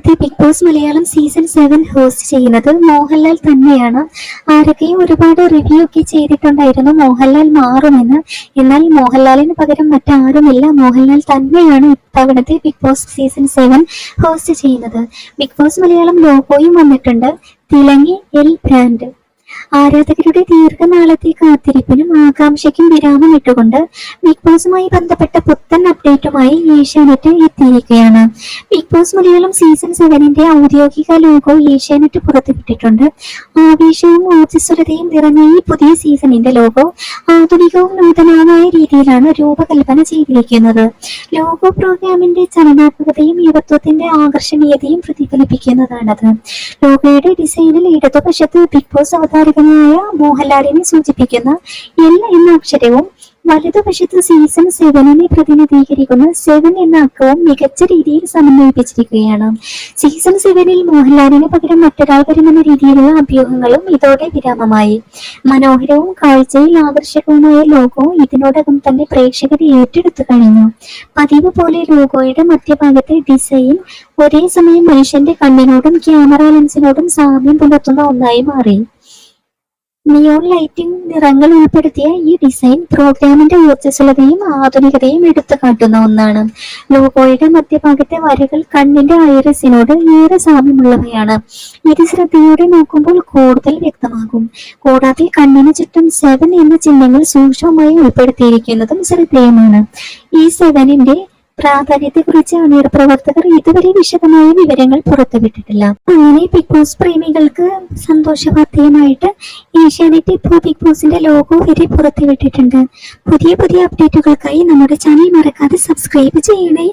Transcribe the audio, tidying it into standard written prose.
ഇത്തവണത്തെ Big Boss Malayalam season 7 host ചെയ്യുന്നത് മോഹൻലാൽ തന്നെയാണ്. ആരൊക്കെയും ഒരുപാട് റിവ്യൂ ഒക്കെ ചെയ്തിട്ടുണ്ടായിരുന്നു മോഹൻലാൽ മാറുമെന്ന്. എന്നാൽ മോഹൻലാലിന് പകരം മറ്റാരുമില്ല, മോഹൻലാൽ തന്നെയാണ് ഇത്തവണത്തെ ബിഗ് ബോസ് സീസൺ 7 ഹോസ്റ്റ് ചെയ്യുന്നത്. ബിഗ് ബോസ് മലയാളം ലോഗോയും വന്നിട്ടുണ്ട്, തിളങ്ങി എൽ ബ്രാൻഡ്. ആരാധകരുടെ ദീർഘനാളത്തെ കാത്തിരിപ്പിനും ആകാംക്ഷയ്ക്കും വിരാമം ഇട്ടുകൊണ്ട് ബിഗ് ബോസുമായി ബന്ധപ്പെട്ട പുത്തൻ അപ്ഡേറ്റുമായി ഏഷ്യാനെറ്റ് എത്തിയിരിക്കുകയാണ്. ബിഗ് ബോസ് മലയാളം സീസൺ 7 ഔദ്യോഗിക ലോഗോ ഏഷ്യാനെറ്റ് പുറത്തുവിട്ടിട്ടുണ്ട്. ആവേശവും ഊർജ്ജസ്വലതയും നിറഞ്ഞ ഈ പുതിയ സീസണിന്റെ ലോഗോ ആധുനികവും നൂതനവുമായ രീതിയിലാണ് രൂപകൽപ്പന ചെയ്തിരിക്കുന്നത്. ലോഗോ പ്രോഗ്രാമിന്റെ ചലനാത്മകതയും യുവത്വത്തിന്റെ ആകർഷണീയതയും പ്രതിഫലിപ്പിക്കുന്നതാണത്. ലോഗോയുടെ ഡിസൈനിൽ ഇടതുവശത്ത് ബിഗ് ബോസ് അവതാരകനായ മോഹൻലാലിനെ സൂചിപ്പിക്കുന്ന എൽ എന്ന അക്ഷരവും വലതുവശത്ത് സീസൺ 7 പ്രതിനിധീകരിക്കുന്ന 7 എന്ന അക്കവും മികച്ച രീതിയിൽ സമന്വയിപ്പിച്ചിരിക്കുകയാണ്. സീസൺ 7 മോഹൻലാലിന് പകരം മറ്റൊരാൾ വരുമെന്ന രീതിയിലുള്ള അഭ്യൂഹങ്ങളും ഇതോടെ വിരാമമായി. മനോഹരവും കാഴ്ചയിൽ ആകർഷകവുമായ ലോഗോ ഇതിനോടകം തന്നെ പ്രേക്ഷകരെ ഏറ്റെടുത്തു കഴിഞ്ഞു. പതിവ് പോലെ ലോഗോയുടെ മധ്യഭാഗത്തെ ഡിസൈൻ ഒരേ സമയം മനുഷ്യന്റെ കണ്ണിനോടും ക്യാമറ ലെൻസിനോടും സാമ്യം പുലർത്തുന്ന ഒന്നായി മാറി. നിയോൺ ലൈറ്റിംഗ് നിറങ്ങൾ ഉൾപ്പെടുത്തിയ ഈ ഡിസൈൻ പ്രോഗ്രാമിന്റെ ഊർജ്ജസ്വലതയും ആധുനികതയും എടുത്തു കാട്ടുന്ന ഒന്നാണ്. ലോഗോയുടെ മധ്യഭാഗത്തെ വരകൾ കണ്ണിന്റെ ഐറിസിനോട് ഏറെ സാമ്യമുള്ളവയാണ്. ഇത് ശ്രദ്ധയോടെ നോക്കുമ്പോൾ കൂടുതൽ വ്യക്തമാകും. കൂടാതെ കണ്ണിന് ചുറ്റും 7 എന്ന ചിഹ്നങ്ങൾ സൂക്ഷ്മമായി ഉൾപ്പെടുത്തിയിരിക്കുന്നതും ശ്രദ്ധേയമാണ്. ഈ 7 പ്രാധാന്യത്തെക്കുറിച്ച് അണിയറ പ്രവർത്തകർ ഇതുവരെ വിശദമായ വിവരങ്ങൾ പുറത്തുവിട്ടിട്ടില്ല. അങ്ങനെ ബിഗ് ബോസ് പ്രേമികൾക്ക് സന്തോഷ വാർത്തയുമായിട്ട് ഏഷ്യാനെറ്റ് ഇപ്പോൾ ബിഗ് ബോസിന്റെ ലോഗോ വരെ പുറത്തുവിട്ടിട്ടുണ്ട്. പുതിയ അപ്ഡേറ്റുകൾക്കായി നമ്മുടെ ചാനൽ മറക്കാതെ സബ്സ്ക്രൈബ് ചെയ്യണേ.